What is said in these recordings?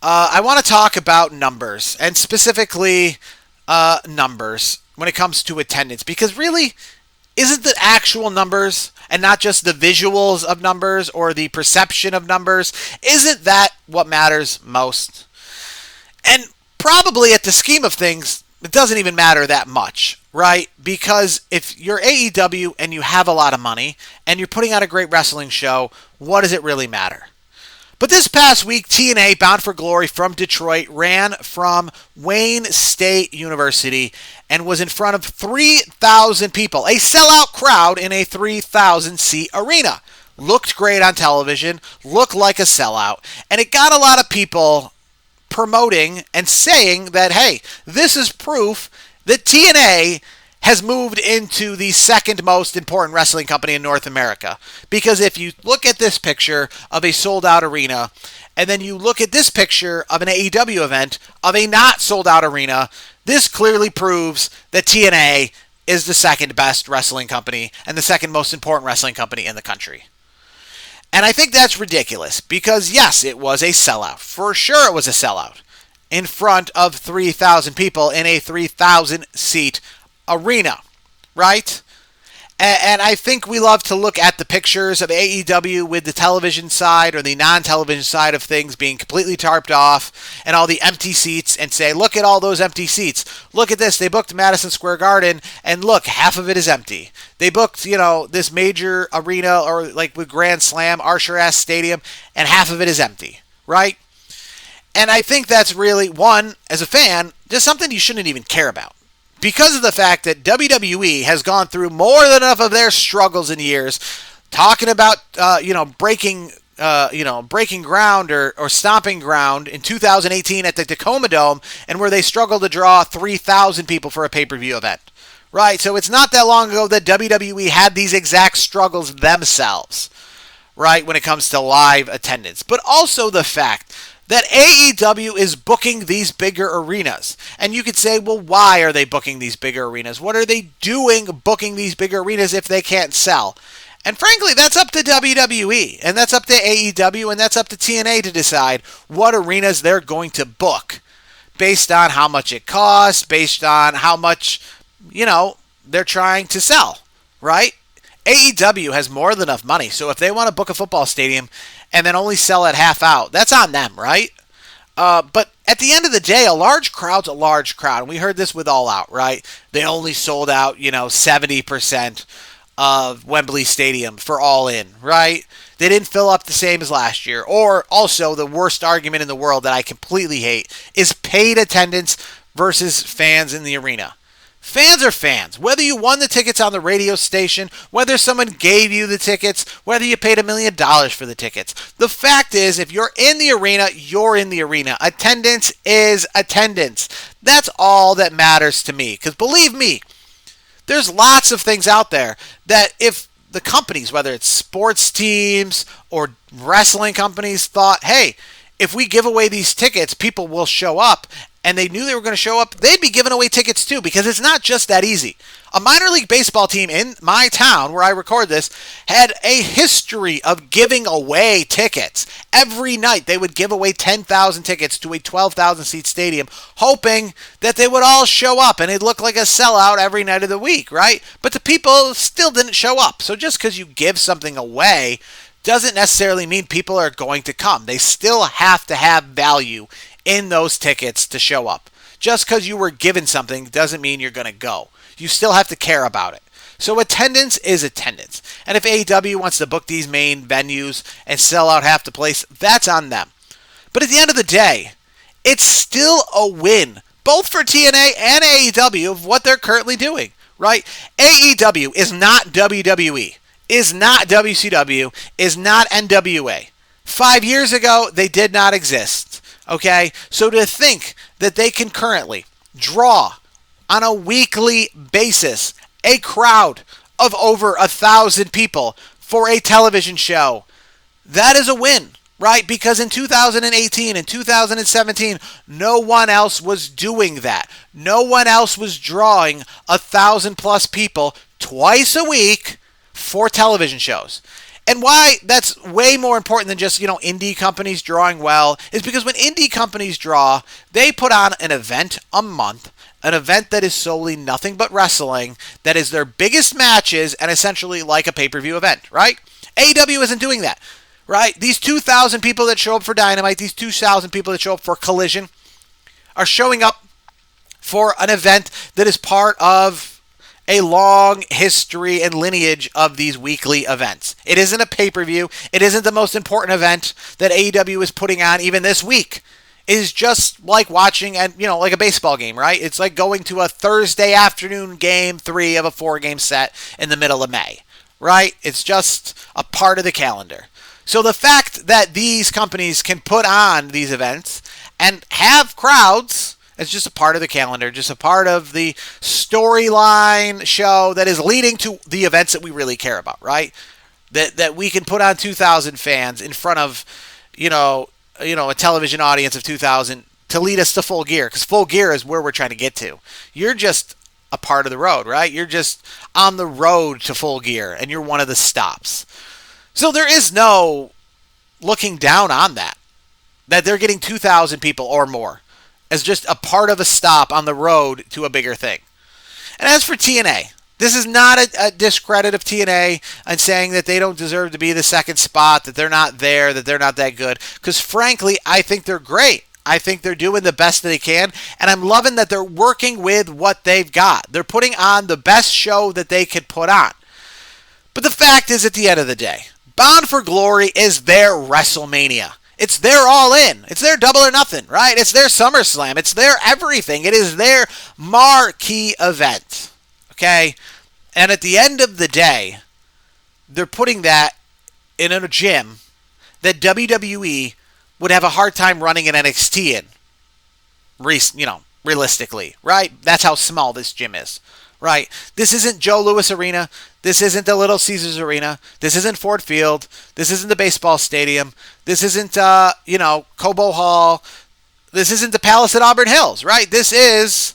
I want to talk about numbers, and specifically numbers when it comes to attendance, because really, isn't the actual numbers and not just the visuals of numbers or the perception of numbers, isn't that what matters most? And probably at the scheme of things, it doesn't even matter that much, right? Because if you're AEW and you have a lot of money and you're putting on a great wrestling show, what does it really matter? But this past week, TNA, Bound for Glory from Detroit, ran from Wayne State University and was in front of 3,000 people, a sellout crowd in a 3,000-seat arena. Looked great on television, looked like a sellout, and it got a lot of people promoting and saying that, hey, this is proof that TNA has moved into the second most important wrestling company in North America. Because if you look at this picture of a sold-out arena, and then you look at this picture of an AEW event of a not sold-out arena, this clearly proves that TNA is the second best wrestling company and the second most important wrestling company in the country. And I think that's ridiculous because, yes, it was a sellout. For sure it was a sellout in front of 3,000 people in a 3,000-seat arena, right? And I think we love to look at the pictures of AEW with the television side or the non-television side of things being completely tarped off and all the empty seats and say, look at all those empty seats. Look at this. They booked Madison Square Garden and look, half of it is empty. They booked, this major arena or like with Grand Slam, Archer-ass Stadium, and half of it is empty, right? And I think that's really, one, as a fan, just something you shouldn't even care about. Because of the fact that WWE has gone through more than enough of their struggles in years, talking about breaking ground or stomping ground in 2018 at the Tacoma Dome, and where they struggled to draw 3,000 people for a pay-per-view event, right? So it's not that long ago that WWE had these exact struggles themselves, right, when it comes to live attendance. But also the fact that AEW is booking these bigger arenas. And you could say, well, why are they booking these bigger arenas? What are they doing booking these bigger arenas if they can't sell? And frankly, that's up to WWE, and that's up to AEW, and that's up to TNA to decide what arenas they're going to book based on how much it costs, based on how much, they're trying to sell, right? AEW has more than enough money, so if they want to book a football stadium and then only sell it half out, that's on them, right? But at the end of the day, a large crowd's a large crowd, and we heard this with All Out, right? They only sold out, 70% of Wembley Stadium for All In, right? They didn't fill up the same as last year. Or also, the worst argument in the world that I completely hate is paid attendance versus fans in the arena. Fans are fans. Whether you won the tickets on the radio station, whether someone gave you the tickets, whether you paid $1 million for the tickets. The fact is, if you're in the arena, you're in the arena. Attendance is attendance. That's all that matters to me. Because believe me, there's lots of things out there that if the companies, whether it's sports teams or wrestling companies, thought, hey, if we give away these tickets, people will show up, and they knew they were going to show up, they'd be giving away tickets too, because it's not just that easy. A minor league baseball team in my town, where I record this, had a history of giving away tickets. Every night they would give away 10,000 tickets to a 12,000-seat stadium, hoping that they would all show up, and it'd look like a sellout every night of the week, right? But the people still didn't show up. So just because you give something away doesn't necessarily mean people are going to come. They still have to have value in those tickets to show up. Just because you were given something doesn't mean you're going to go. You still have to care about it. So attendance is attendance. And if AEW wants to book these main venues and sell out half the place, that's on them. But at the end of the day, it's still a win, both for TNA and AEW, of what they're currently doing, right? AEW is not WWE, is not WCW, is not NWA. 5 years ago, they did not exist. Okay, so to think that they can currently draw on a weekly basis a crowd of over 1,000 people for a television show, that is a win, right? Because in 2018 and 2017, no one else was doing that. No one else was drawing 1,000+ people twice a week for television shows. And why that's way more important than just, indie companies drawing well is because when indie companies draw, they put on an event a month, an event that is solely nothing but wrestling, that is their biggest matches and essentially like a pay-per-view event, right? AEW isn't doing that, right? These 2,000 people that show up for Dynamite, these 2,000 people that show up for Collision are showing up for an event that is part of a long history and lineage of these weekly events. It isn't a pay-per-view. It isn't the most important event that AEW is putting on even this week. It is just like watching, like a baseball game, right? It's like going to a Thursday afternoon game 3 of a 4-game set in the middle of May, right? It's just a part of the calendar. So the fact that these companies can put on these events and have crowds, it's just a part of the calendar, just a part of the storyline show that is leading to the events that we really care about, right? That we can put on 2,000 fans in front of, a television audience of 2,000 to lead us to Full Gear, because Full Gear is where we're trying to get to. You're just a part of the road, right? You're just on the road to Full Gear, and you're one of the stops. So there is no looking down on that they're getting 2,000 people or more as just a part of a stop on the road to a bigger thing. And as for TNA, this is not a discredit of TNA and saying that they don't deserve to be the second spot, that they're not there, that they're not that good. Because frankly, I think they're great. I think they're doing the best that they can. And I'm loving that they're working with what they've got. They're putting on the best show that they could put on. But the fact is, at the end of the day, Bound for Glory is their WrestleMania. It's their All In. It's their Double or Nothing, right? It's their SummerSlam. It's their everything. It is their marquee event, okay? And at the end of the day, they're putting that in a gym that WWE would have a hard time running an NXT in, realistically, right? That's how small this gym is, right? This isn't Joe Louis Arena. This isn't the Little Caesars Arena. This isn't Ford Field. This isn't the baseball stadium. This isn't, Cobo Hall. This isn't the Palace at Auburn Hills, right? This is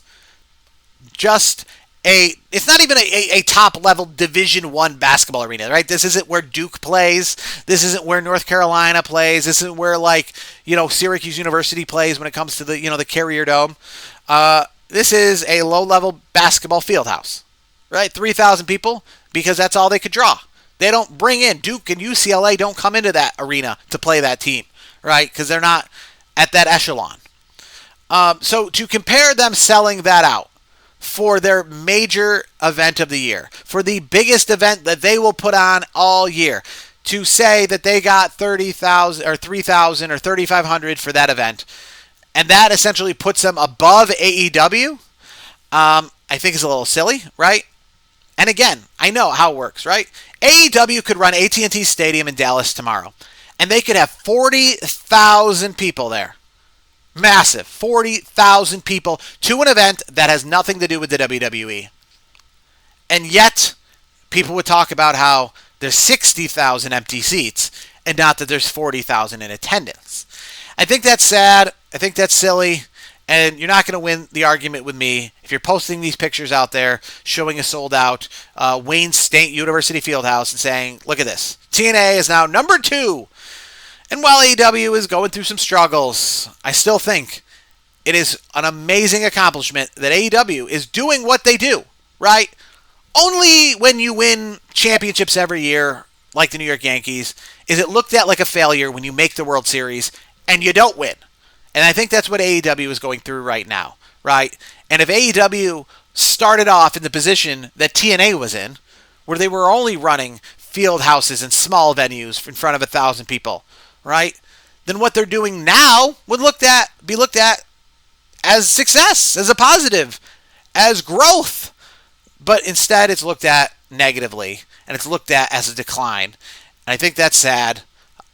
just it's not even a top-level Division I basketball arena, right? This isn't where Duke plays. This isn't where North Carolina plays. This isn't where, Syracuse University plays when it comes to the Carrier Dome. This is a low-level basketball field house, right? 3,000 people, because that's all they could draw. They don't bring in Duke and UCLA don't come into that arena to play that team, right? Because they're not at that echelon. So to compare them selling that out for their major event of the year, for the biggest event that they will put on all year, to say that they got 30,000 or 3,000 or 3,500 for that event, and that essentially puts them above AEW, I think is a little silly, right? And again, I know how it works, right? AEW could run AT&T Stadium in Dallas tomorrow, and they could have 40,000 people there. Massive. 40,000 people to an event that has nothing to do with the WWE. And yet, people would talk about how there's 60,000 empty seats and not that there's 40,000 in attendance. I think that's sad. I think that's silly. And you're not going to win the argument with me if you're posting these pictures out there showing a sold-out Wayne State University Fieldhouse and saying, look at this. TNA is now number 2. And while AEW is going through some struggles, I still think it is an amazing accomplishment that AEW is doing what they do, right? Only when you win championships every year, like the New York Yankees, is it looked at like a failure when you make the World Series and you don't win. And I think that's what AEW is going through right now, right? And if AEW started off in the position that TNA was in, where they were only running field houses and small venues in front of 1,000 people, right? Then what they're doing now would be looked at as success, as a positive, as growth. But instead it's looked at negatively, and it's looked at as a decline. And I think that's sad.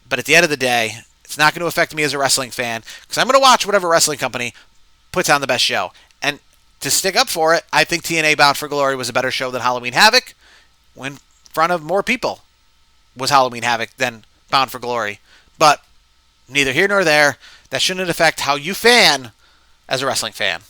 But at the end of the day, it's not going to affect me as a wrestling fan, because I'm going to watch whatever wrestling company puts on the best show. And to stick up for it, I think TNA Bound for Glory was a better show than Halloween Havoc. When in front of more people was Halloween Havoc than Bound for Glory. But neither here nor there. That shouldn't affect how you fan as a wrestling fan.